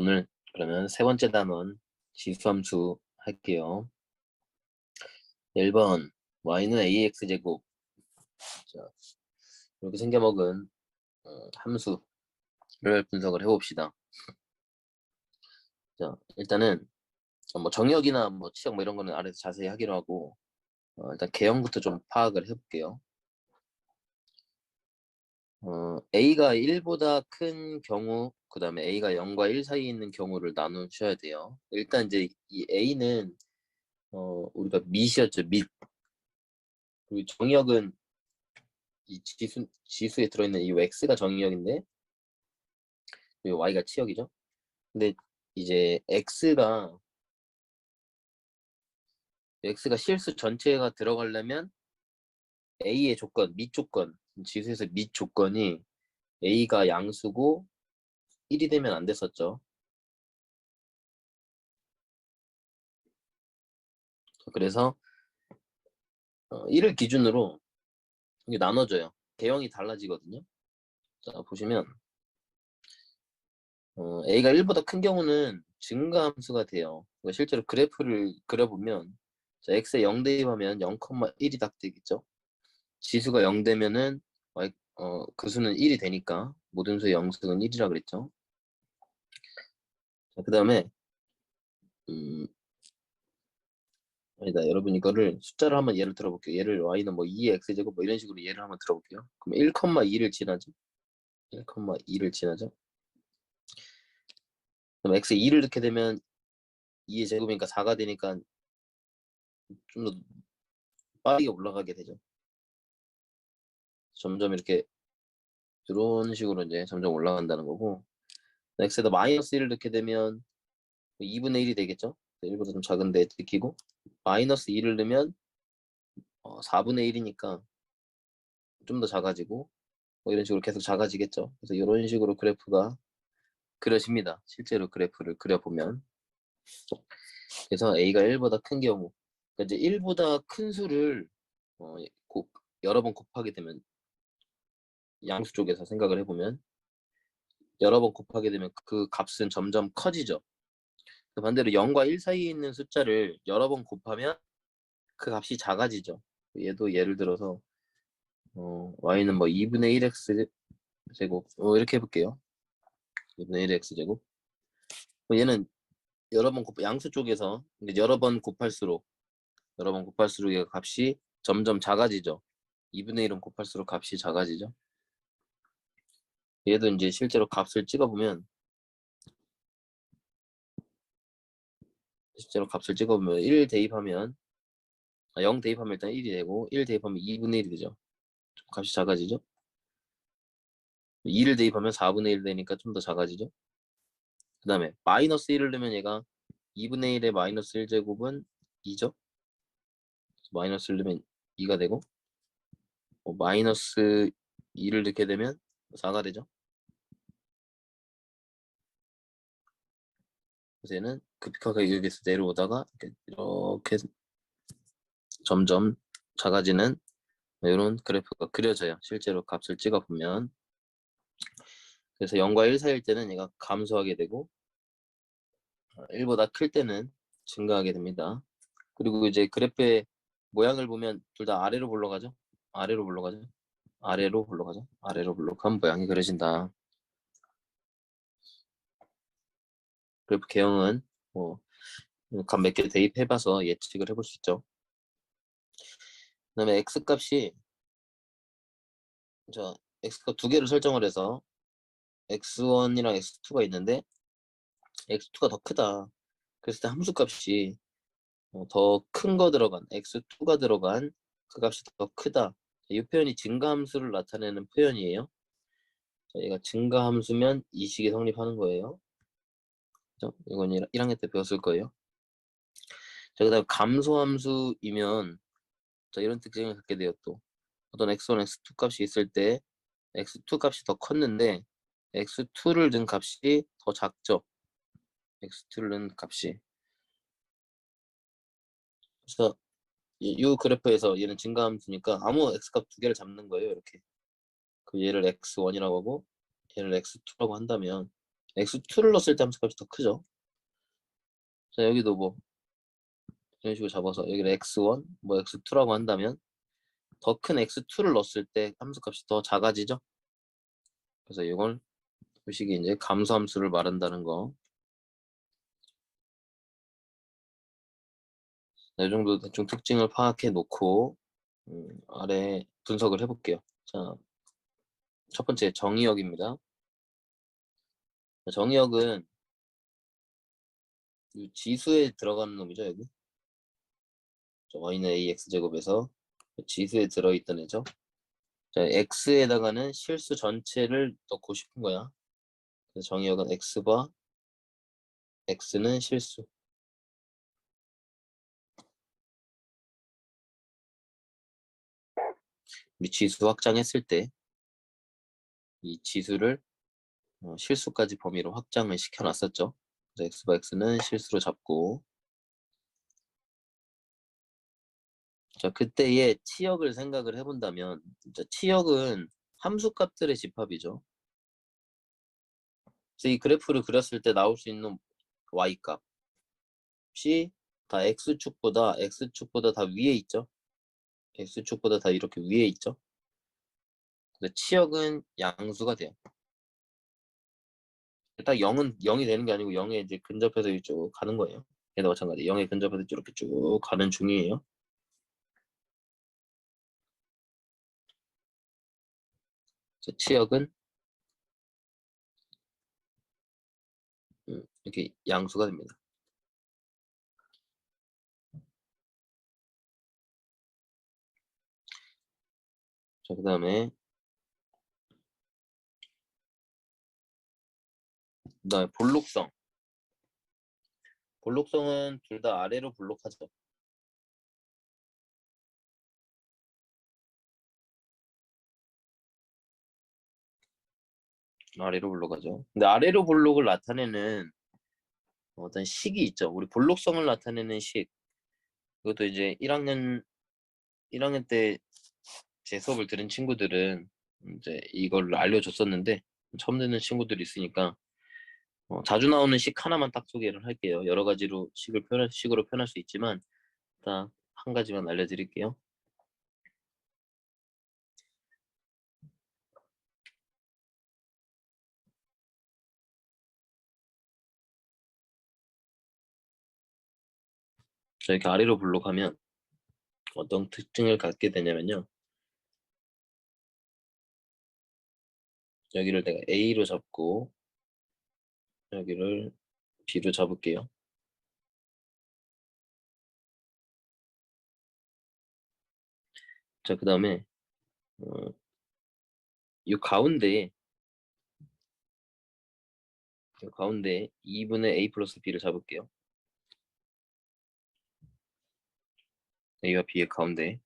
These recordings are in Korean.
오늘 그러면 세 번째 단원 지수함수 할게요. 1번 y는 ax제곱. 자, 이렇게 생겨먹은 함수를 분석을 해봅시다. 자, 일단은 뭐 정역이나 뭐 치역 뭐 이런 거는 아래에서 자세히 하기로 하고 일단 개형부터 좀 파악을 해볼게요. a가 1보다 큰 경우, 그 다음에 a가 0과 1 사이에 있는 경우를 나누셔야 돼요. 일단 이제 이 a는 우리가 밑이었죠, 밑. 그리고 정역은 이 지수에 들어있는 이 x가 정역인데 그리고 y가 치역이죠. 근데 이제 x가 실수 전체가 들어가려면 a의 조건, 밑 조건, 지수에서 밑 조건이 a가 양수고 1이 되면 안 됐었죠. 그래서 1을 기준으로 이게 나눠져요. 개형이 달라지거든요. 자, 보시면 a가 1보다 큰 경우는 증가함수가 돼요. 그러니까 실제로 그래프를 그려보면 자, x에 0 대입하면 0,1이 딱 되겠죠. 지수가 0 되면은 그 수는 1이 되니까 모든 수의 영수는 1이라 그랬죠. 그 다음에 아니다, 여러분 이거를 숫자를 한번 예를 들어볼게요. 얘를 y는 뭐 2의 x제곱 뭐 이런 식으로 예를 한번 들어볼게요. 그럼 1,2를 지나죠. 1,2를 지나죠. 그럼 x에 2를 넣게 되면 2의 제곱이니까 4가 되니까 좀 더 빠르게 올라가게 되죠. 점점 이렇게 이런 식으로 이제 점점 올라간다는 거고, x에다 마이너스 1을 넣게 되면 2분의 1이 되겠죠. 1보다 좀 작은데 느끼고 마이너스 2를 넣으면 4분의 1이니까 좀 더 작아지고 뭐 이런 식으로 계속 작아지겠죠. 그래서 이런 식으로 그래프가 그려집니다. 실제로 그래프를 그려보면. 그래서 a가 1보다 큰 경우, 그러니까 이제 1보다 큰 수를 여러 번 곱하게 되면, 양수 쪽에서 생각을 해보면 여러 번 곱하게 되면 그 값은 점점 커지죠. 반대로 0과 1 사이에 있는 숫자를 여러 번 곱하면 그 값이 작아지죠. 얘도 예를 들어서 y는 뭐 2분의 1x 제곱 이렇게 해볼게요. 2분의 1x 제곱. 얘는 여러 번 양수 쪽에서 여러 번 곱할수록 얘 값이 점점 작아지죠. 2분의 1은 곱할수록 값이 작아지죠. 얘도 이제 실제로 값을 찍어보면 1 대입하면 0 대입하면 일단 1이 되고 1 대입하면 2분의 1이 되죠. 값이 작아지죠. 2를 대입하면 4분의 1 되니까 좀 더 작아지죠. 그 다음에 마이너스 1을 넣으면 얘가 2분의 1의 마이너스 1제곱은 2죠. 마이너스 1 넣으면 2가 되고 마이너스 2를 넣게 되면 4가 되죠. 그래서 얘는 급격하게 여기서 내려오다가 이렇게 점점 작아지는 이런 그래프가 그려져요. 실제로 값을 찍어보면. 그래서 0과 1 사이일 때는 얘가 감소하게 되고 1보다 클 때는 증가하게 됩니다. 그리고 이제 그래프의 모양을 보면 둘 다 아래로 올라가죠. 아래로 올라가면 모양이 그려진다. 그래프 개형은 값 몇 개 대입해봐서 예측을 해볼 수 있죠. 그 다음에 x값이 x값 두 개를 설정을 해서 x1이랑 x2가 있는데 x2가 더 크다. 그랬을 때 함수값이 더 큰 거 들어간 x2가 들어간 그 값이 더 크다. 이 표현이 증가함수를 나타내는 표현이에요. 얘가 증가함수면 이 식이 성립하는 거예요. 그죠? 이건 1학년 때 배웠을 거예요. 자, 그다음 감소함수이면 이런 특징을 갖게 돼요. 또 어떤 x1, x2 값이 있을 때 x2 값이 더 컸는데 x2를 넣은 값이 더 작죠. x2를 넣은 값이. 그래서 이 그래프에서 얘는 증가함수니까 아무 x값 두 개를 잡는 거예요. 이렇게. 그 얘를 x1이라고 하고 얘를 x2라고 한다면 x2를 넣었을 때 함수값이 더 크죠. 자, 여기도 뭐 이런 식으로 잡아서 여기를 x1, 뭐 x2라고 한다면 더 큰 x2를 넣었을 때 함수값이 더 작아지죠. 그래서 이걸 보시기 이제 감소함수를 말한다는 거. 이 정도 대충 특징을 파악해 놓고 아래 분석을 해볼게요. 자, 첫 번째 정의역입니다. 정의역은 이 지수에 들어가는 놈이죠, 여기. y는 ax제곱에서 지수에 들어있던 애죠. 자, x에다가는 실수 전체를 넣고 싶은 거야. 그래서 정의역은 x바 x는 실수. 우리 지수 확장했을 때 이 지수를 실수까지 범위로 확장을 시켜놨었죠. 그래서 x바 x는 실수로 잡고, 자, 그때의 치역을 생각을 해본다면, 자, 치역은 함수값들의 집합이죠. 그래서 이 그래프를 그렸을 때 나올 수 있는 y값이 다 x축보다 다 위에 있죠. x축보다 다 이렇게 위에 있죠. 근데 치역은 양수가 돼요. 딱 0은 0이 되는 게 아니고 0에 이제 근접해서 쭉 가는 거예요. 얘도 마찬가지 0에 근접해서 이렇게 쭉 가는 중이에요. 그래서 치역은 이렇게 양수가 됩니다. 자, 그 다음에 볼록성. 볼록성은 둘 다 아래로 볼록하죠. 아래로 볼록하죠. 근데 아래로 볼록을 나타내는 어떤 식이 있죠. 우리 볼록성을 나타내는 식. 이것도 이제 1학년 때 제 수업을 들은 친구들은 이제 이걸 알려줬었는데 처음 듣는 친구들이 있으니까 자주 나오는 식 하나만 딱 소개를 할게요. 여러 가지로 식으로 표현할 수 있지만 딱 한 가지만 알려드릴게요. 자, 이렇게 아래로 볼록하면 어떤 특징을 갖게 되냐면요. 여기를 내가 A로 잡고 여기를 B로 잡을게요. 자, 그 다음에 이 가운데 2분의 A 플러스 B를 잡을게요. A와 B의 가운데.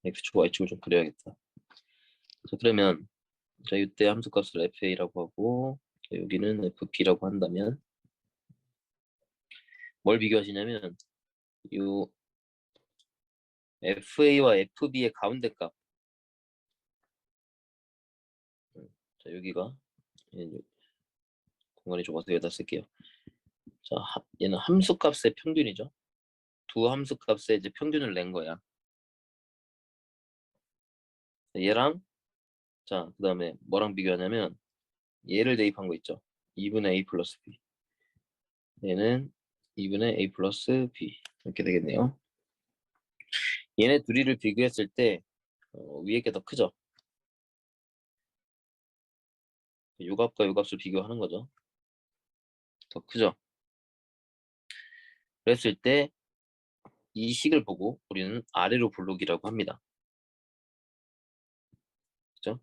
X축, Y축을 좀 그려야겠다. 자, 그러면 자, 이때 함수값을 FA라고 하고 자, 여기는 FB라고 한다면 뭘 비교하시냐면 이 FA와 FB의 가운데 값. 자, 여기가 공간이 좁아서 여기다 쓸게요. 자, 얘는 함수값의 평균이죠. 두 함수값의 이제 평균을 낸 거야. 얘랑 자, 그 다음에 뭐랑 비교하냐면 얘를 대입한 거 있죠. 2분의 A 플러스 B. 얘는 2분의 A 플러스 B. 이렇게 되겠네요. 얘네 둘이를 비교했을 때 위에 게 더 크죠. 요 값과 요 값을 비교하는 거죠. 더 크죠. 그랬을 때 이 식을 보고 우리는 아래로 볼록이라고 합니다. 그죠?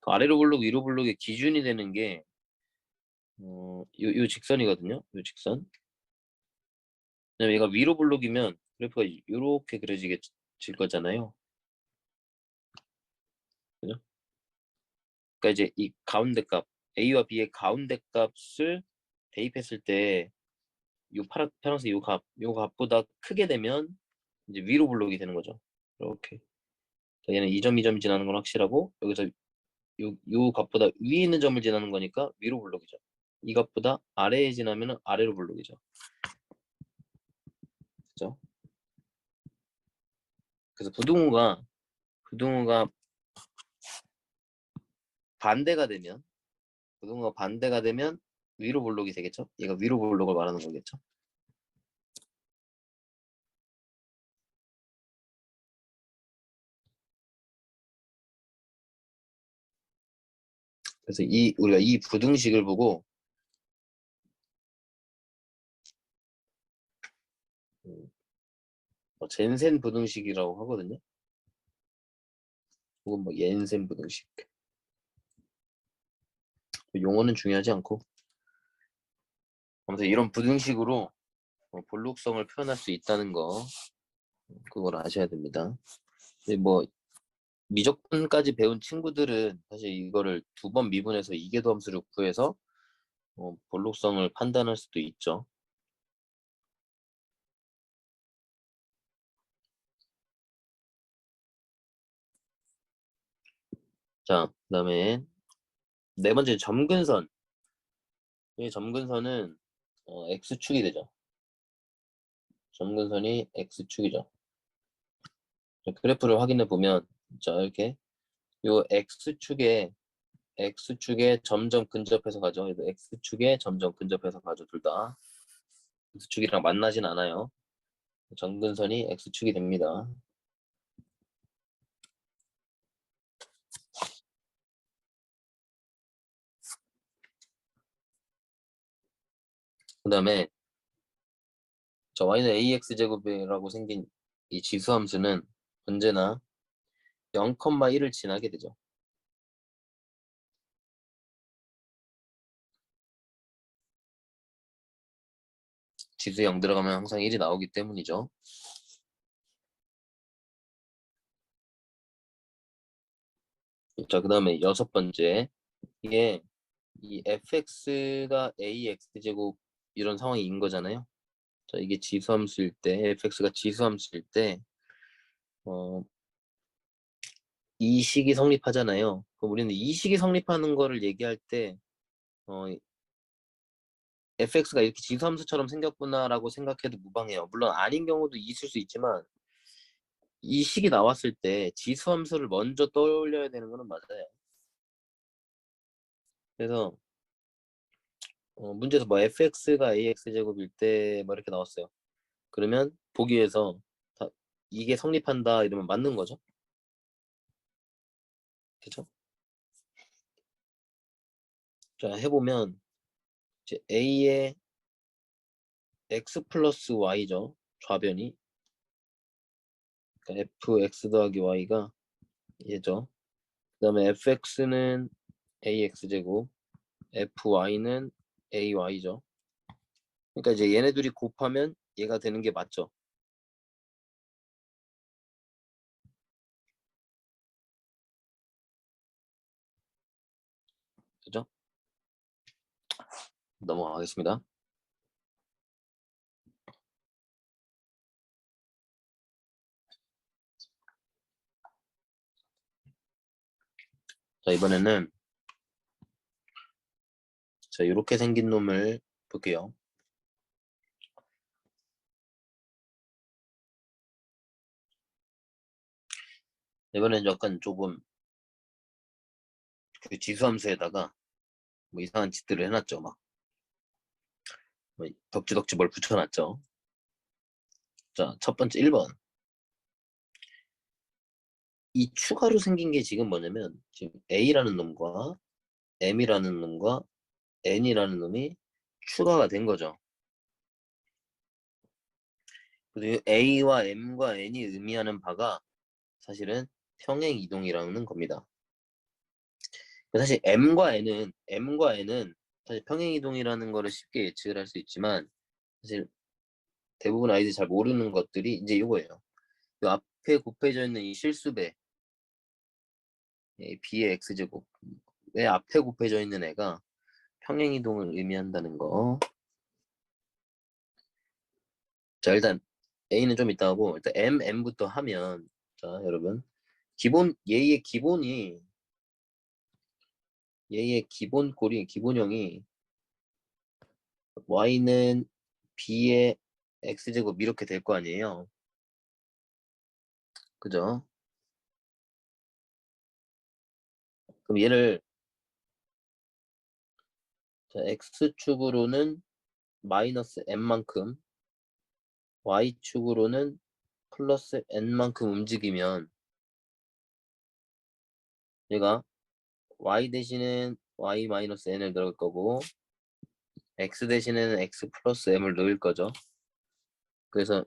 그 아래로 볼록, 위로 볼록의 기준이 되는 게 요 직선이거든요. 요 직선. 왜냐면 얘가 위로 볼록이면 그래프가 이렇게 그려지게 질 거잖아요. 그죠? 그러니까 이제 이 가운데 값 a와 b의 가운데 값을 대입했을 때 요 파란색 요 값보다 크게 되면 이제 위로 블록이 되는 거죠. 이렇게 얘는 이 점 이 점이 지나는 건 확실하고 여기서 요 값보다 위에 있는 점을 지나는 거니까 위로 블록이죠. 이 값보다 아래에 지나면 아래로 블록이죠. 그죠? 그래서 부등호가 반대가 되면 부등호가 반대가 되면 위로 블록이 되겠죠. 얘가 위로 블록을 말하는 거겠죠. 그래서 우리가 이 부등식을 보고 젠센 부등식이라고 하거든요. 혹은 뭐 옌센 부등식. 용어는 중요하지 않고 아무튼 이런 부등식으로 볼록성을 표현할 수 있다는 거 그걸 아셔야 됩니다. 뭐 미적분까지 배운 친구들은 사실 이거를 2번 미분해서 이계도 함수를 구해서 볼록성을 판단할 수도 있죠. 자, 그다음에 네 번째 점근선. 이 점근선은 x축이 되죠. 점근선이 x축이죠. 그래프를 확인해 보면 자 이렇게 요 x축에 점점 근접해서 가죠. x축에 점점 근접해서 가죠. 둘 다 x축이랑 만나진 않아요. 점근선이 x축이 됩니다. 그 다음에 자 y는 ax제곱이라고 생긴 이 지수함수는 언제나 0,1을 지나게 되죠. 지수 0 들어가면 항상 1이 나오기 때문이죠. 자, 그 다음에 6번째 이게 이 fx가 ax제곱 이런 상황인 거잖아요. 자, 이게 지수함수일 때 fx가 지수함수일 때 이 식이 성립하잖아요. 그럼 우리는 이 식이 성립하는 거를 얘기할 때 fx가 이렇게 지수함수처럼 생겼구나라고 생각해도 무방해요. 물론 아닌 경우도 있을 수 있지만 이 식이 나왔을 때 지수함수를 먼저 떠올려야 되는 거는 맞아요. 그래서 문제에서 뭐 fx가 ax제곱일 때 뭐 이렇게 나왔어요. 그러면 보기에서 이게 성립한다 이러면 맞는 거죠. 그죠? 자, 해보면 이제 a의 x 플러스 y죠. 좌변이. 그러니까 fx 더하기 y가 얘죠. 그 다음에 fx는 ax제곱, fy는 ay죠. 그러니까 이제 얘네 둘이 곱하면 얘가 되는 게 맞죠. 그죠? 넘어가겠습니다. 자, 이번에는 자, 이렇게 생긴 놈을 볼게요. 이번엔 약간 조금 그 지수함수에다가 뭐 이상한 짓들을 해놨죠. 막 뭐 덕지덕지 뭘 붙여놨죠. 자, 첫 번째 1번. 이 추가로 생긴 게 지금 뭐냐면 지금 A라는 놈과 M이라는 놈과 N이라는 놈이 추가가 된 거죠. 그리고 A와 M과 N이 의미하는 바가 사실은 평행 이동이라는 겁니다. 사실 M과 N은 사실 평행 이동이라는 거를 쉽게 예측을 할 수 있지만 사실 대부분 아이들이 잘 모르는 것들이 이제 이거예요. 이 앞에 곱해져 있는 이 실수배 B의 X제곱 왜 앞에 곱해져 있는 애가 평행이동을 의미한다는 거. 자, 일단 A는 좀 이따 하고 일단 M부터 하면, 자 여러분, 얘의 기본형이 y는 b의 x제곱 이렇게 될 거 아니에요. 그죠? 그럼 얘를, 자, x축으로는 마이너스 n만큼, y축으로는 플러스 n만큼 움직이면 얘가 y 대신엔 y 마이너스 n을 넣을 거고 x 대신에는 x 플러스 m을 넣을 거죠. 그래서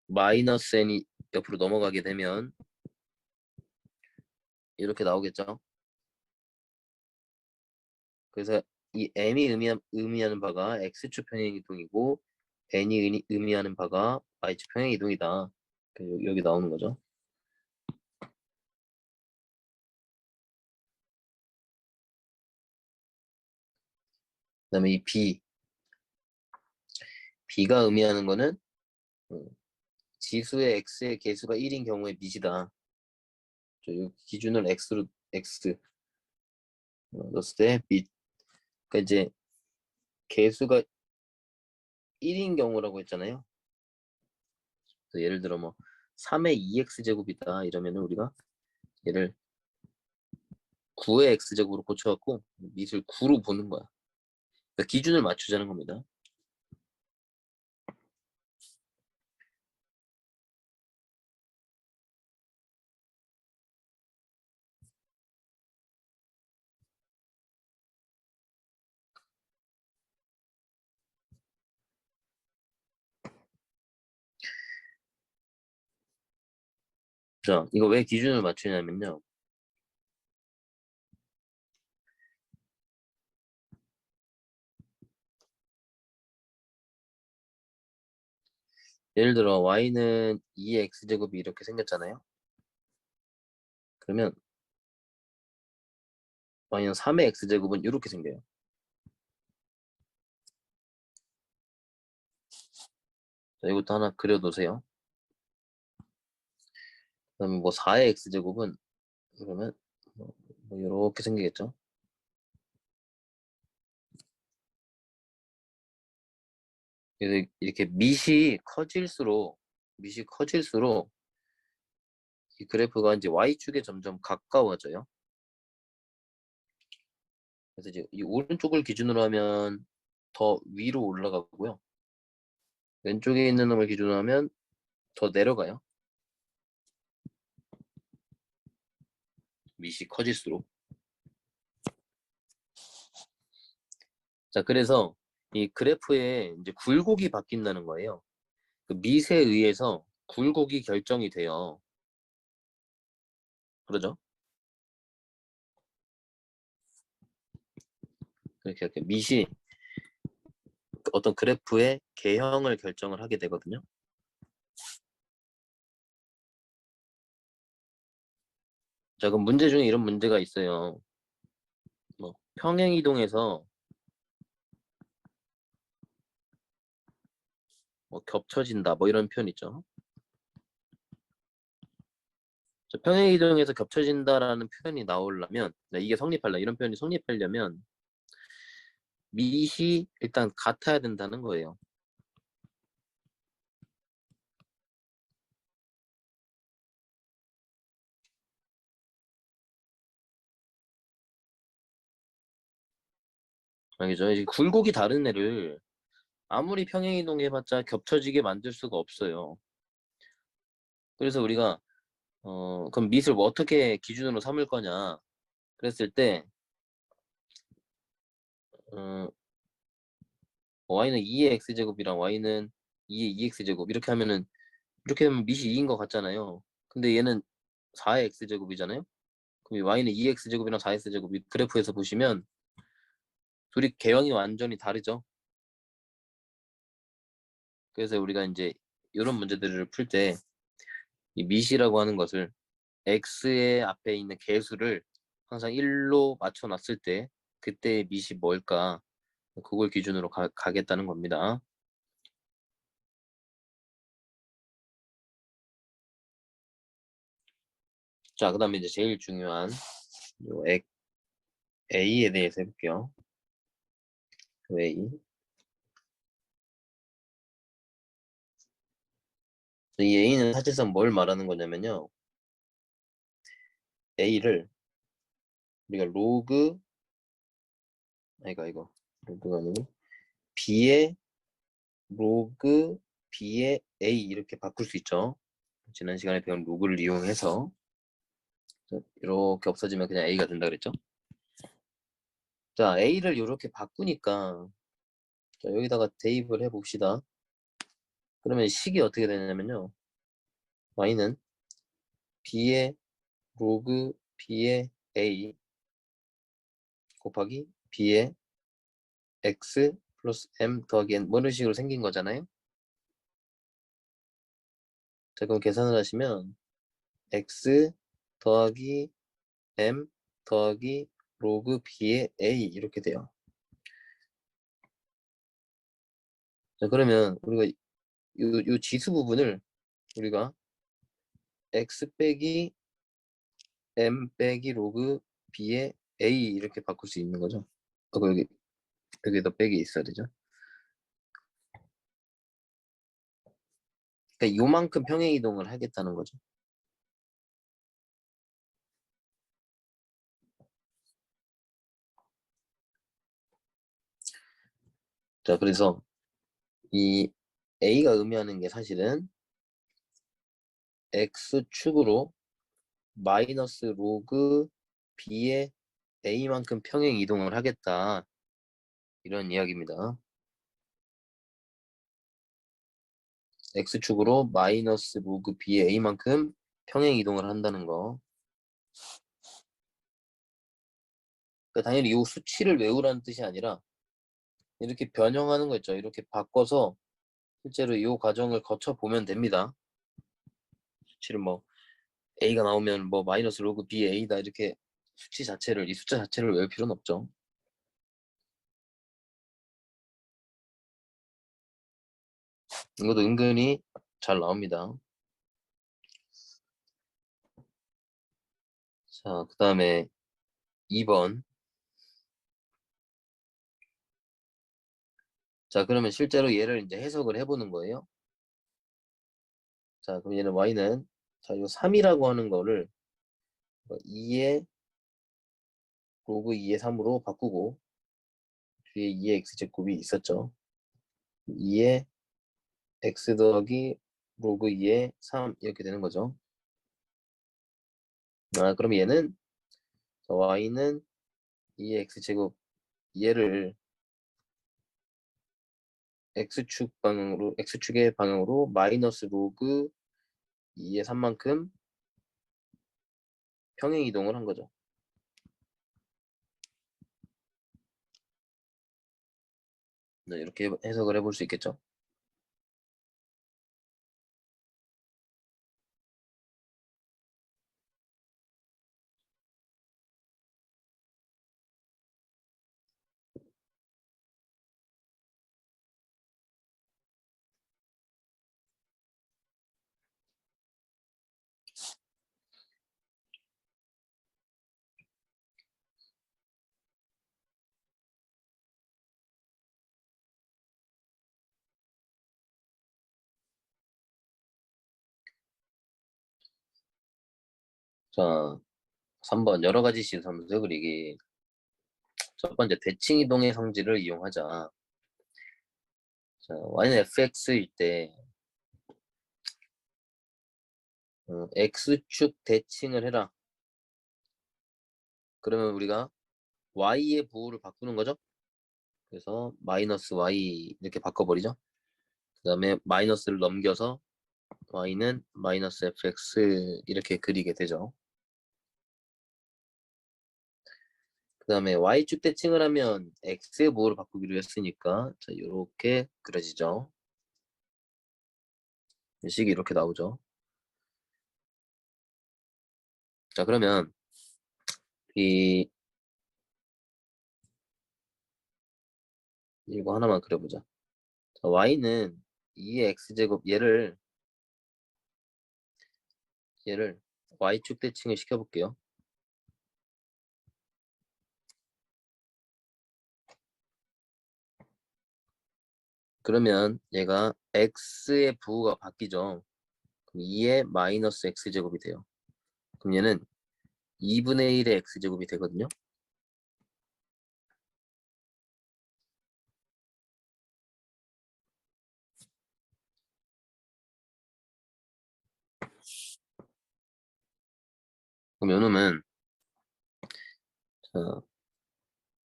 마이너스 n이 옆으로 넘어가게 되면 이렇게 나오겠죠. 그래서 이 m이 의미하는 바가 x축 평행이동이고 n이 의미하는 바가 y축 평행이동이다. 여기 나오는 거죠. 그다음에 이 b가 의미하는 거는 지수의 x의 개수가 1인 경우의 밑이다. 기준을 x 넣었을 때 밑. 그러니까 이제 개수가 1인 경우라고 했잖아요. 그래서 예를 들어 뭐 3의 2x제곱이다 이러면 우리가 얘를 9의 x제곱으로 고쳐갖고 밑을 9로 보는 거야. 그러니까 기준을 맞추자는 겁니다. 자, 이거 왜 기준을 맞추냐면요. 예를 들어 y는 2의 x제곱이 이렇게 생겼잖아요. 그러면 y는 3의 x제곱은 이렇게 생겨요. 자, 이것도 하나 그려놓으세요. 그다음에 뭐 4의 x제곱은 그러면 뭐 이렇게 생기겠죠. 그래서 이렇게 밑이 커질수록 이 그래프가 이제 y축에 점점 가까워져요. 그래서 이제 이 오른쪽을 기준으로 하면 더 위로 올라가고요. 왼쪽에 있는 놈을 기준으로 하면 더 내려가요. 밑이 커질수록. 자, 그래서 이 그래프에 이제 굴곡이 바뀐다는 거예요. 그 밑에 의해서 굴곡이 결정이 돼요. 그러죠? 이렇게 밑이 어떤 그래프의 개형을 결정을 하게 되거든요. 자, 그럼 문제 중에 이런 문제가 있어요. 뭐 평행이동에서 뭐 겹쳐진다 뭐 이런 표현 있죠. 자, 평행이동에서 겹쳐진다라는 표현이 나오려면, 이게 이런 표현이 성립하려면 밑이 일단 같아야 된다는 거예요. 알겠죠? 이제 굴곡이 다른 애를 아무리 평행이동 해봤자 겹쳐지게 만들 수가 없어요. 그래서 우리가 그럼 밑을 뭐 어떻게 기준으로 삼을 거냐 그랬을 때 어, y는 2의 x제곱이랑 y는 2의 2x제곱 이렇게 하면은 이렇게 하면 밑이 2인 것 같잖아요. 근데 얘는 4의 x제곱이잖아요. 그럼 y는 2x제곱이랑 4x제곱 이 그래프에서 보시면 둘이 개형이 완전히 다르죠. 그래서 우리가 이제 이런 문제들을 풀 때 이 밑이라고 하는 것을 x의 앞에 있는 개수를 항상 1로 맞춰놨을 때 그때의 밑이 뭘까? 그걸 기준으로 가겠다는 겁니다. 자, 그 다음에 이제 제일 중요한 요 A에 대해서 해볼게요. A. 이 A는 사실상 뭘 말하는 거냐면요. A를 우리가 이거 로그가 아니고 B의 로그 B의 A 이렇게 바꿀 수 있죠. 지난 시간에 배운 로그를 이용해서 이렇게 없어지면 그냥 A가 된다 그랬죠. 자, A를 이렇게 바꾸니까 자, 여기다가 대입을 해봅시다. 그러면 식이 어떻게 되냐면요. Y는 B의 로그 B의 A 곱하기 B의 X 플러스 M 더하기 N 뭐 이런 식으로 생긴 거잖아요. 자, 그럼 계산을 하시면 X 더하기 M 더하기 로그 B의 A 이렇게 돼요. 자, 그러면 우리가 요 지수 부분을 우리가 X 빼기 M 빼기 로그 B의 A 이렇게 바꿀 수 있는 거죠. 여기다 빼기 있어야 되죠. 그러니까 요만큼 평행 이동을 하겠다는 거죠. 자, 그래서 이 A가 의미하는 게 사실은 X축으로 마이너스 로그 B의 A만큼 평행 이동을 하겠다. 이런 이야기입니다. X축으로 마이너스 로그 B의 A만큼 평행 이동을 한다는 거. 그러니까 당연히 이 수치를 외우라는 뜻이 아니라 이렇게 변형하는 거 있죠. 이렇게 바꿔서 실제로 이 과정을 거쳐 보면 됩니다. 수치를 뭐 A가 나오면 뭐 마이너스 로그 B A다 이렇게 이 숫자 자체를 외울 필요는 없죠. 이것도 은근히 잘 나옵니다. 자, 그 다음에 2번. 자, 그러면 실제로 얘를 이제 해석을 해보는 거예요. 자, 그럼 얘는 y는 자, 요 3이라고 하는 거를 2의 로그 2의 3으로 바꾸고 뒤에 2의 x제곱이 있었죠. 2의 x 더하기 로그 2의 3 이렇게 되는 거죠. 아, 그럼 얘는 y는 2의 x제곱 얘를 x축의 방향으로 마이너스 로그 2의 3만큼 평행 이동을 한 거죠. 네, 이렇게 해석을 해볼 수 있겠죠. 자, 3번 여러 가지 시선수 그리기. 첫 번째 대칭 이동의 성질을 이용하자. 자, y는 fx일 때 x축 대칭을 해라. 그러면 우리가 y의 부호를 바꾸는 거죠. 그래서 마이너스 y 이렇게 바꿔버리죠. 그 다음에 마이너스를 넘겨서 y는 마이너스 fx 이렇게 그리게 되죠. 그 다음에 y축 대칭을 하면 x의 부호를 바꾸기로 했으니까 자, 이렇게 그려지죠. 식이 이렇게 나오죠. 자, 그러면 이 이거 하나만 그려보자. 자, y는 2의 x제곱 얘를 y축 대칭을 시켜볼게요. 그러면 얘가 x의 부호가 바뀌죠. 그럼 2의 마이너스 x제곱이 돼요. 그럼 얘는 2분의 1의 x제곱이 되거든요. 그럼 요놈은 자,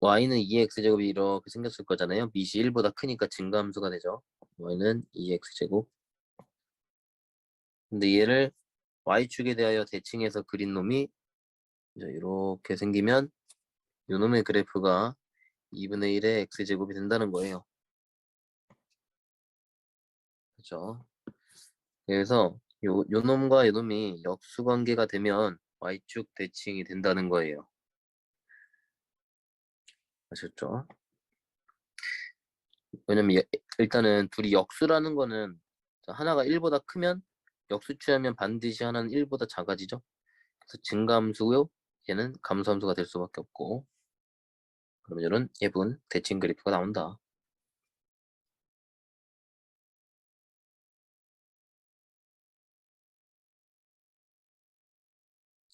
y는 2의 x제곱이 이렇게 생겼을 거잖아요. 밑이 1보다 크니까 증가함수가 되죠. y는 2x제곱. 근데 얘를 y축에 대하여 대칭해서 그린 놈이 이렇게 생기면 요놈의 그래프가 2분의 1의 x제곱이 된다는 거예요. 그렇죠? 그래서 요 놈과 요 놈이 역수관계가 되면 y축 대칭이 된다는 거예요. 아셨죠? 왜냐면 일단은 둘이 역수라는 거는 하나가 1보다 크면 역수 취하면 반드시 하나는 1보다 작아지죠. 그래서 증가함수요. 얘는 감소함수가 될 수밖에 없고 그러면 이런 예분 대칭 그래프가 나온다.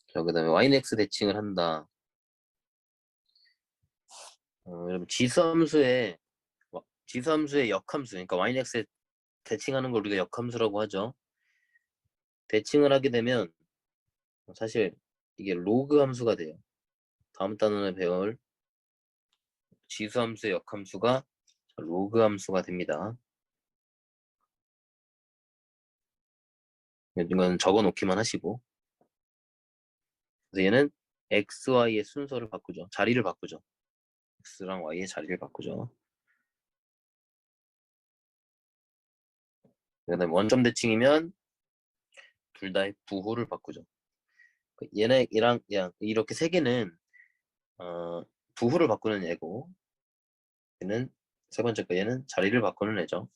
자, 그 다음에 y는 x 대칭을 한다. 여러분 지수함수의 역함수 그러니까 y는 x에 대칭하는 걸 우리가 역함수라고 하죠. 대칭을 하게 되면 사실 이게 로그 함수가 돼요. 다음 단원에 배울 지수함수의 역함수가 로그 함수가 됩니다. 이건 적어 놓기만 하시고 그래서 얘는 x, y의 순서를 바꾸죠. 자리를 바꾸죠. x랑 y의 자리를 바꾸죠. 그다음에 원점 대칭이면 둘 다의 부호를 바꾸죠. 얘랑 이렇게 세 개는 부호를 바꾸는 애고 얘는 세 번째 거 얘는 자리를 바꾸는 애죠.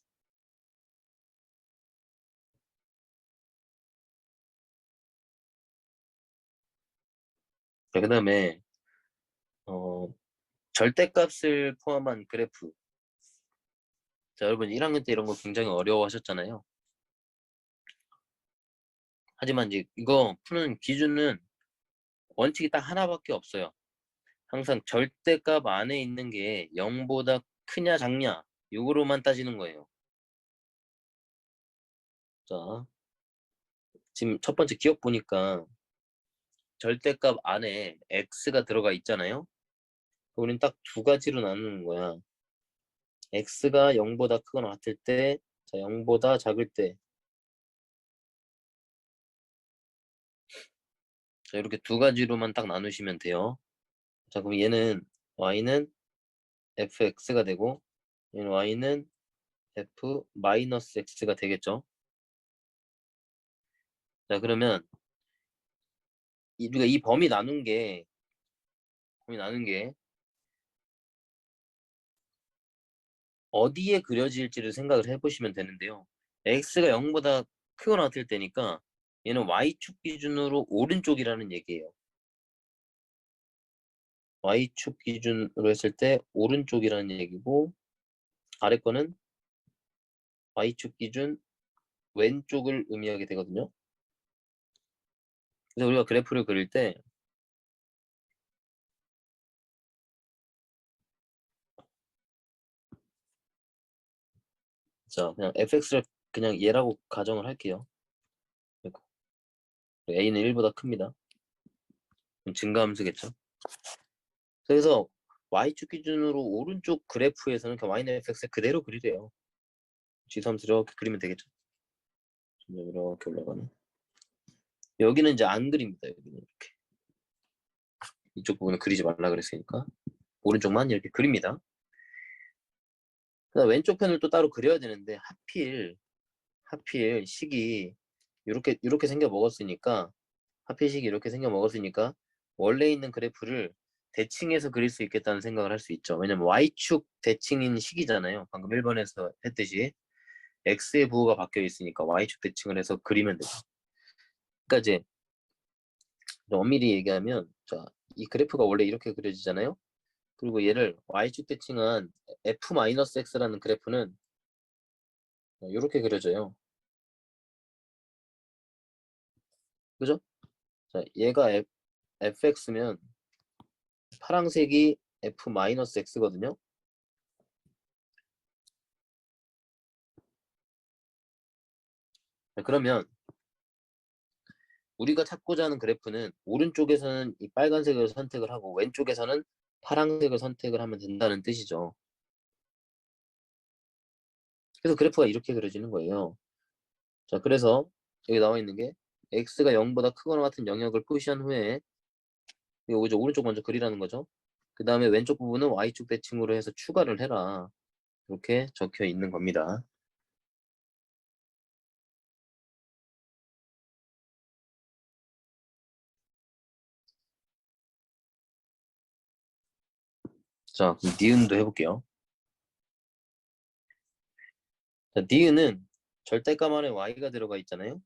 그 다음에 절대값을 포함한 그래프. 자, 여러분 1학년 때 이런 거 굉장히 어려워하셨잖아요. 하지만 이제 이거 푸는 기준은 원칙이 딱 하나밖에 없어요. 항상 절대값 안에 있는 게 0보다 크냐 작냐 요거로만 따지는 거예요. 자, 지금 첫 번째 기억 보니까 절대값 안에 x가 들어가 있잖아요. 우리는 딱 두 가지로 나누는 거야. x가 0보다 크거나 같을 때, 자, 0보다 작을 때. 자, 이렇게 두 가지로만 딱 나누시면 돼요. 자, 그럼 얘는 y는 fx가 되고 얘는 y는 f-x가 되겠죠. 자, 그러면 우리가 이 범위 나눈 게 어디에 그려질지를 생각을 해보시면 되는데요. x가 0보다 크거나 같을 때니까 얘는 y축 기준으로 오른쪽이라는 얘기예요. y축 기준으로 했을 때 오른쪽이라는 얘기고 아래 거는 y축 기준 왼쪽을 의미하게 되거든요. 그래서 우리가 그래프를 그릴 때 자, 그냥 fx를 그냥 얘라고 가정을 할게요. a는 1보다 큽니다. 그럼 증가함수겠죠. 그래서 y축 기준으로 오른쪽 그래프에서는 그냥 y는 fx 그대로 그리래요. 지수함수 이렇게 그리면 되겠죠. 이렇게 올라가는. 여기는 이제 안 그립니다. 여기는 이렇게. 이쪽 부분을 그리지 말라 그랬으니까 오른쪽만 이렇게 그립니다. 그다음 왼쪽 편을 또 따로 그려야 되는데 하필 식이 이렇게 생겨 먹었으니까 하필 식이 이렇게 생겨 먹었으니까 원래 있는 그래프를 대칭해서 그릴 수 있겠다는 생각을 할 수 있죠. 왜냐면 y축 대칭인 식이잖아요. 방금 1번에서 했듯이 x의 부호가 바뀌어 있으니까 y축 대칭을 해서 그리면 되죠. 그러니까 이제 엄밀히 얘기하면 자, 이 그래프가 원래 이렇게 그려지잖아요. 그리고 얘를 y축 대칭한 f-x라는 그래프는 이렇게 그려져요. 그죠? 자, 얘가 fx면 파란색이 f-x거든요. 그러면 우리가 찾고자 하는 그래프는 오른쪽에서는 이 빨간색을 선택을 하고 왼쪽에서는 파란색을 선택을 하면 된다는 뜻이죠. 그래서 그래프가 이렇게 그려지는 거예요. 자, 그래서 여기 나와 있는 게 x가 0보다 크거나 같은 영역을 표시한 후에 이거 이제 오른쪽 먼저 그리라는 거죠. 그 다음에 왼쪽 부분은 y축 대칭으로 해서 추가를 해라. 이렇게 적혀 있는 겁니다. 자, 그럼 니은도 해볼게요. 자, 니은은 절대값 안에 y가 들어가 있잖아요.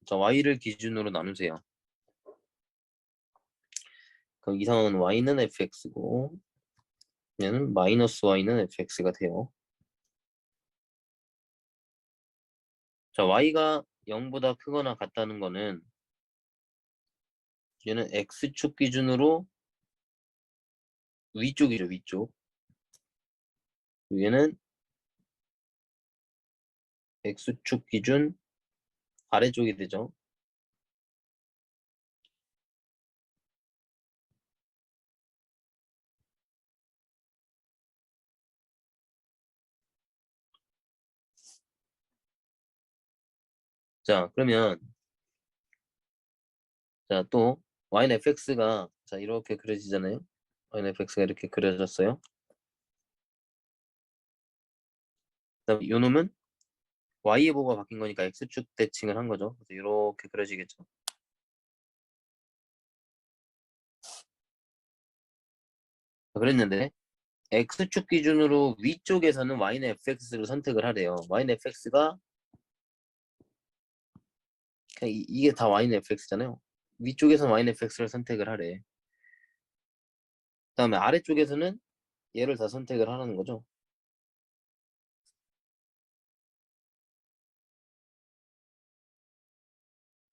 자, y를 기준으로 나누세요. 그럼 이 상황은 y는 fx고 얘는 마이너스 y는 fx가 돼요. 자, y가 0보다 크거나 같다는 거는 얘는 x축 기준으로 위쪽이죠, 위쪽. 얘는 x축 기준 아래쪽이 되죠. 자, 그러면 자, 또 y는 fx가 자, 이렇게 그려지잖아요. y는 fx가 이렇게 그려졌어요. 그다음 요 놈은 y의 보호가 바뀐 거니까 x축 대칭을 한 거죠. 그래서 이렇게 그려지겠죠. 자, 그랬는데 x축 기준으로 위쪽에서는 y는 fx를 선택을 하래요. y는 fx가 그냥 이게 다 y는 fx잖아요. 위쪽에서는 y는 fx를 선택을 하래. 그다음에 아래쪽에서는 얘를 다 선택을 하라는 거죠.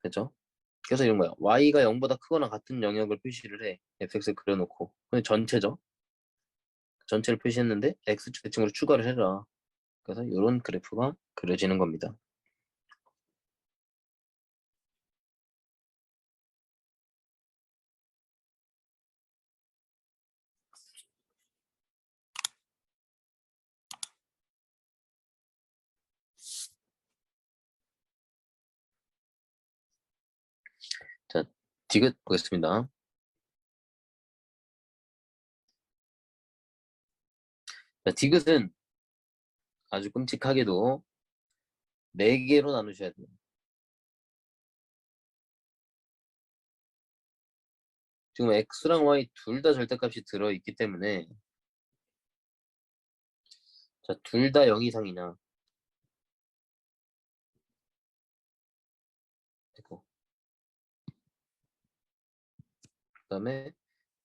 그렇죠? 그래서 이런 거야. y가 0보다 크거나 같은 영역을 표시를 해. fx 그려놓고. 근데 전체죠. 전체를 표시했는데 x축 대칭으로 추가를 해라. 그래서 이런 그래프가 그려지는 겁니다. 자, 디귿 보겠습니다. 자, 디귿은 아주 끔찍하게도 4개로 나누셔야 돼요. 지금 x랑 y 둘 다 절대값이 들어있기 때문에 자, 둘 다 0 이상이냐 됐고 그 다음에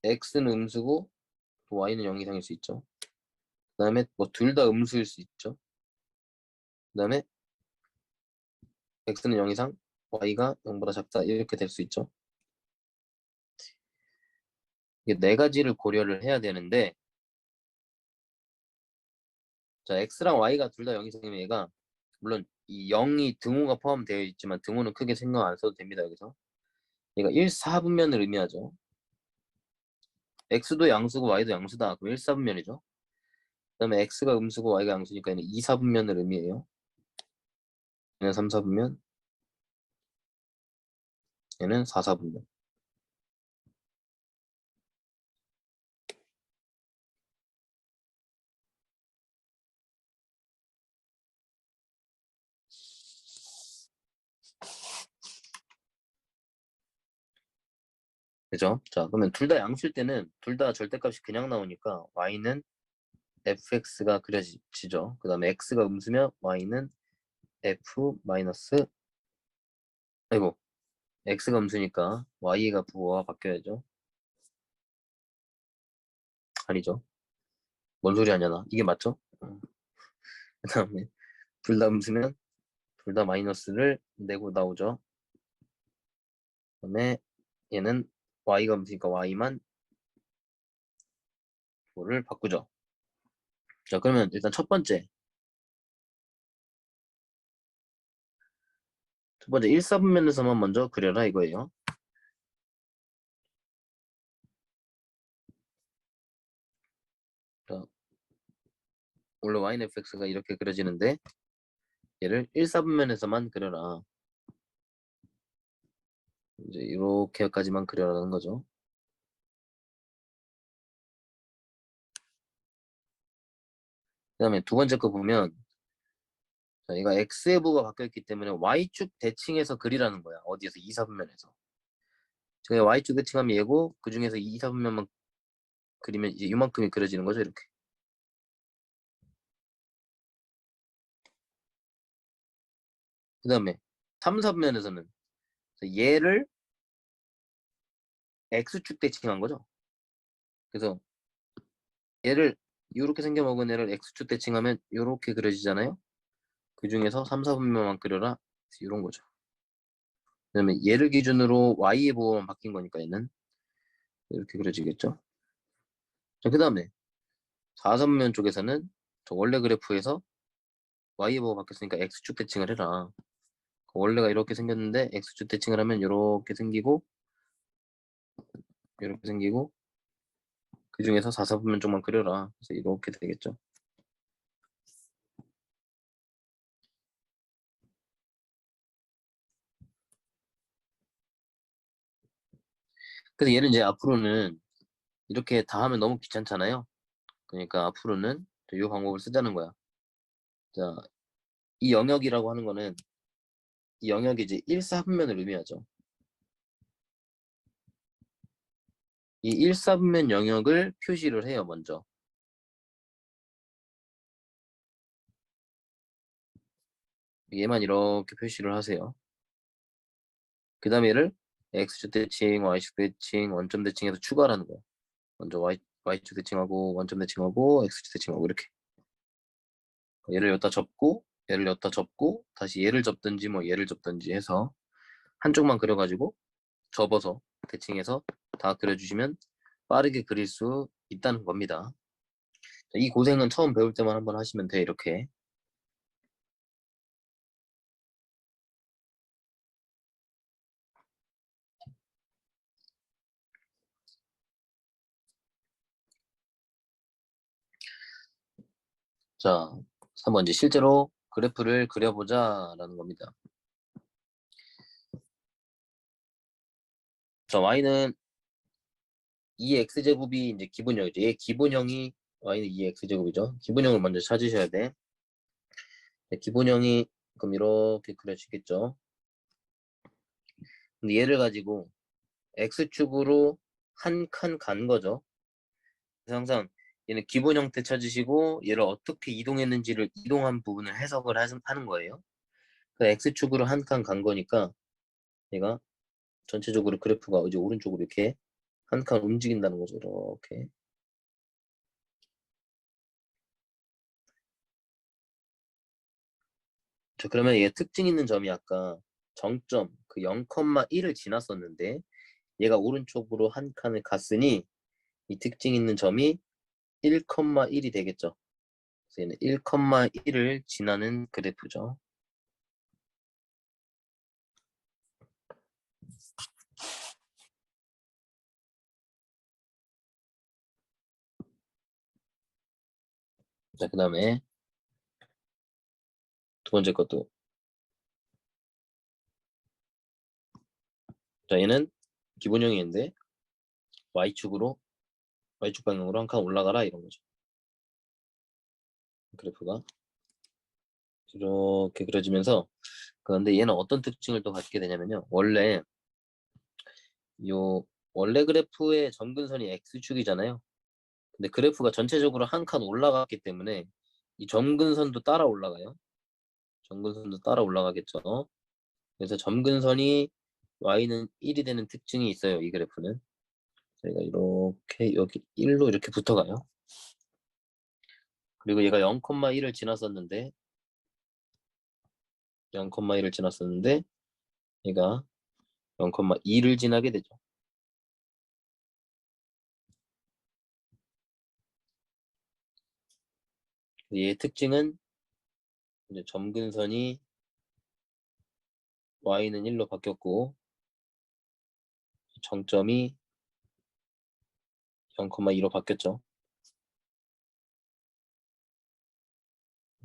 x는 음수고 y는 0 이상일 수 있죠. 그 다음에 뭐 둘 다 음수일 수 있죠. 그 다음에 x는 0 이상 y가 0보다 작다 이렇게 될 수 있죠. 이게 네 가지를 고려를 해야 되는데 자, x랑 y가 둘 다 0 이상이면 얘가 물론 이 0이 등호가 포함되어 있지만 등호는 크게 생각 안 써도 됩니다. 여기서 얘가 1, 4분면을 의미하죠. x도 양수고 y도 양수다. 그럼 1, 4분면이죠. 그 다음에 x가 음수고 y가 양수니까 얘는 2, 4분면을 의미해요. 얘는 3, 4분면, 얘는 4, 4분면. 그죠? 자, 그러면 둘 다 양수일 때는 둘 다 절대값이 그냥 나오니까 y는 fx가 그려지죠. 그 다음에 x가 음수면 y는 f 마이너스, 아이고, x가 음수니까 y가 부호가 바뀌어야죠. 아니죠. 뭔 소리 하냐 나. 이게 맞죠? 그 다음에 둘 다 음수면 둘 다 마이너스를 내고 나오죠. 그 다음에 얘는 y가 음수니까 y만 부호를 바꾸죠. 자, 그러면 일단 첫 번째 1사분면에서만 먼저 그려라 이거예요. 자, 원래 yfx가 이렇게 그려지는데 얘를 1사분면에서만 그려라. 이제 이렇게까지만 그려라는 거죠. 그 다음에 두 번째 거 보면 자, 얘가 x의 부호가 바뀌었기 때문에 y축 대칭해서 그리라는 거야. 어디에서? 2사분면에서. 제가 y축 대칭하면 얘고 그 중에서 2사분면만 그리면 이제 이만큼이 그려지는 거죠. 이렇게. 그 다음에 3사분면에서는 얘를 x축 대칭한 거죠. 그래서 얘를 이렇게 생겨먹은 애를 x축 대칭하면 이렇게 그려지잖아요. 그 중에서 3, 4분면만 그려라. 이런 거죠. 그다음에 얘를 기준으로 y의 부호만 바뀐 거니까 얘는 이렇게 그려지겠죠. 자, 그다음에 4사분면 쪽에서는 저 원래 그래프에서 y의 부호가 바뀌었으니까 x축 대칭을 해라. 원래가 이렇게 생겼는데 x축 대칭을 하면 이렇게 생기고 이렇게 생기고 그 중에서 4사분면 쪽만 그려라. 그래서 이렇게 되겠죠. 그래서 얘는 이제 앞으로는 이렇게 다 하면 너무 귀찮잖아요. 그러니까 앞으로는 이 방법을 쓰자는 거야. 자, 이 영역이라고 하는 거는 이 영역이 이제 1사분면을 의미하죠. 이 1사분면 영역을 표시를 해요, 먼저. 얘만 이렇게 표시를 하세요. 그 다음에 얘를 x축 대칭, y축 대칭, 원점 대칭해서 추가하는 거야. 먼저 y축 대칭하고 원점 대칭하고 x축 대칭하고 이렇게. 얘를 여기다 접고 얘를 여기다 접고 다시 얘를 접든지 뭐 얘를 접든지 해서 한쪽만 그려가지고 접어서 대칭해서 다 그려주시면 빠르게 그릴 수 있다는 겁니다. 이 고생은 처음 배울 때만 한번 하시면 돼. 이렇게. 자, 3번 이제 실제로 그래프를 그려보자라는 겁니다. 자, y는 2x제곱이 이제 기본형이죠. 얘 기본형이 y는 2x제곱이죠. 기본형을 먼저 찾으셔야 돼. 기본형이 그럼 이렇게 그려지겠죠. 근데 얘를 가지고 x축으로 한 칸 간 거죠. 그래서 항상 얘는 기본 형태 찾으시고 얘를 어떻게 이동했는지를 이동한 부분을 해석을 하는 거예요. 그 x축으로 한 칸 간 거니까 얘가 전체적으로 그래프가 이제 오른쪽으로 이렇게 한 칸 움직인다는 거죠. 이렇게. 자, 그러면 얘 특징 있는 점이 아까 정점 그 0,1을 지났었는데 얘가 오른쪽으로 한 칸을 갔으니 이 특징 있는 점이 1,1이 되겠죠. 그래서 얘는 1,1을 지나는 그래프죠. 자, 그 다음에 두 번째 것도. 자, 얘는 기본형인데 Y축으로 Y축 방향으로 한 칸 올라가라 이런 거죠. 그래프가 이렇게 그려지면서 그런데 얘는 어떤 특징을 또 갖게 되냐면요. 원래 요 원래 그래프의 점근선이 x축이잖아요. 근데 그래프가 전체적으로 한 칸 올라갔기 때문에 이 점근선도 따라 올라가요. 점근선도 따라 올라가겠죠. 그래서 점근선이 y는 1이 되는 특징이 있어요. 이 그래프는. 저희가 이렇게 여기 1로 이렇게 붙어가요. 그리고 얘가 0,1을 지났었는데 0,1을 지났었는데 얘가 0,2를 지나게 되죠. 얘의 특징은 이제 점근선이 y는 1로 바뀌었고 정점이 0,2로 바뀌었죠.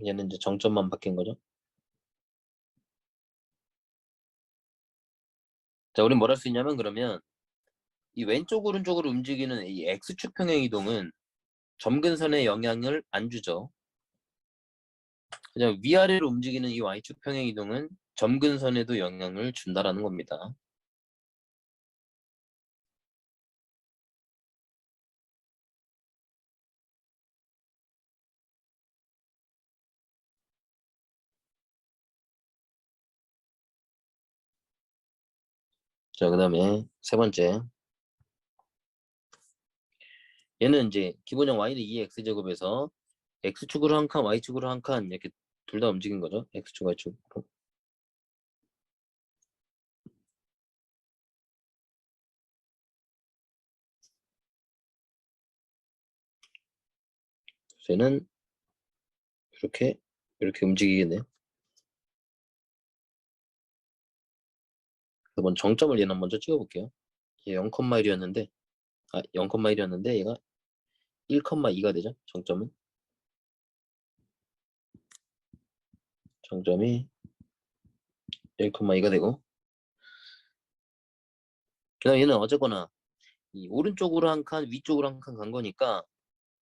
얘는 이제 정점만 바뀐 거죠. 자, 우린 뭘 할 수 있냐면 그러면 이 왼쪽 오른쪽으로 움직이는 이 x축 평행 이동은 점근선에 영향을 안 주죠. 그냥 위아래로 움직이는 이 y축 평행 이동은 점근선에도 영향을 준다라는 겁니다. 자, 그 다음에 세 번째. 얘는 이제 기본형 y는 2x제곱에서 x축으로 한 칸, y축으로 한 칸 이렇게 둘 다 움직인 거죠. x축, y축으로. 얘는 이렇게 움직이겠네요. 그래서 먼저 정점을 얘는 먼저 찍어볼게요. 얘 0,1이었는데 0,1이었는데 얘가 1,2가 되죠. 정점이 1,2가 되고 그다음 얘는 어쨌거나 이 오른쪽으로 한 칸, 위쪽으로 한 칸 간 거니까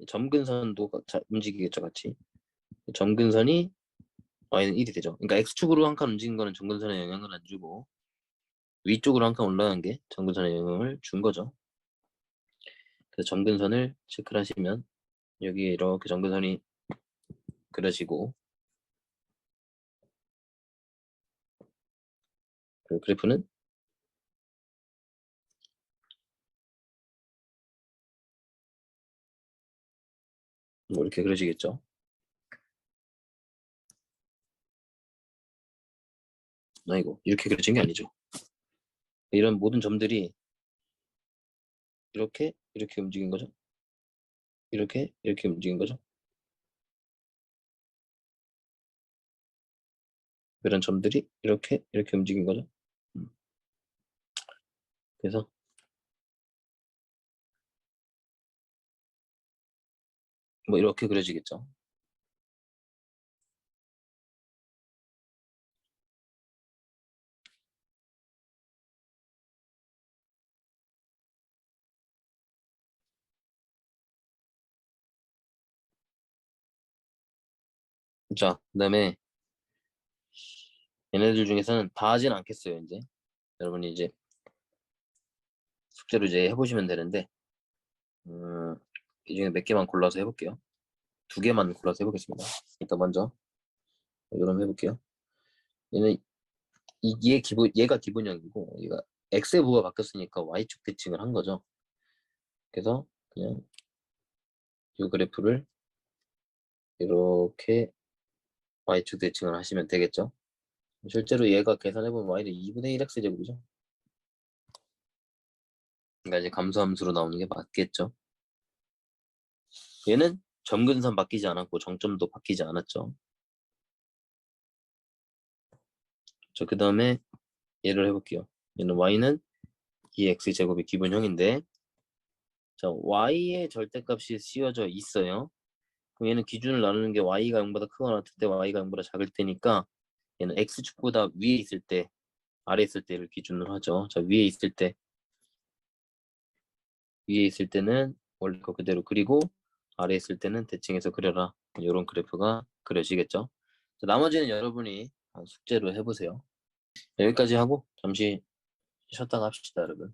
점근선도 움직이겠죠, 같이. 점근선이 y는 1이 되죠. 그러니까 x축으로 한 칸 움직인 거는 점근선에 영향을 안 주고 위쪽으로 한 칸 올라간 게 점근선에 영향을 준 거죠. 그래서 점근선을 체크를 하시면 여기에 이렇게 점근선이 그려지고 그 그래프는 뭐 이렇게 그려지겠죠. 아이고, 이렇게 그려진 게 아니죠. 이런 모든 점들이 이렇게 움직인 거죠. 이렇게 움직인 거죠. 이런 점들이 이렇게 움직인 거죠. 그래서 뭐 이렇게 그려지겠죠. 자, 그다음에 얘네들 중에서는 다 하진 않겠어요. 이제 여러분이 이제 숙제로 이제 해보시면 되는데 이 중에 몇 개만 골라서 해볼게요. 두 개만 골라서 해보겠습니다. 일단 먼저 이런 해볼게요. 얘는 얘가 기본형이고 얘가 x의 부호가 바뀌었으니까 y축 대칭을 한 거죠. 그래서 그냥 이 그래프를 이렇게 y축 대칭을 하시면 되겠죠. 실제로 얘가 계산해보면 y는 2분의 1 x제곱이죠. 그러니까 이제 감소함수로 나오는 게 맞겠죠. 얘는 점근선 바뀌지 않았고 정점도 바뀌지 않았죠. 자, 그 다음에 얘를 해볼게요. 얘는 y는 2x제곱이 기본형인데 자, y의 절대값이 씌워져 있어요. 그럼 얘는 기준을 나누는 게 y가 0보다 크거나 같을 때 y가 0보다 작을 때니까 얘는 x축보다 위에 있을 때 아래에 있을 때를 기준으로 하죠. 자, 위에 있을 때는 원래 거 그대로 그리고 아래에 있을 때는 대칭해서 그려라. 이런 그래프가 그려지겠죠. 자, 나머지는 여러분이 숙제로 해보세요. 여기까지 하고 잠시 쉬었다가 합시다, 여러분.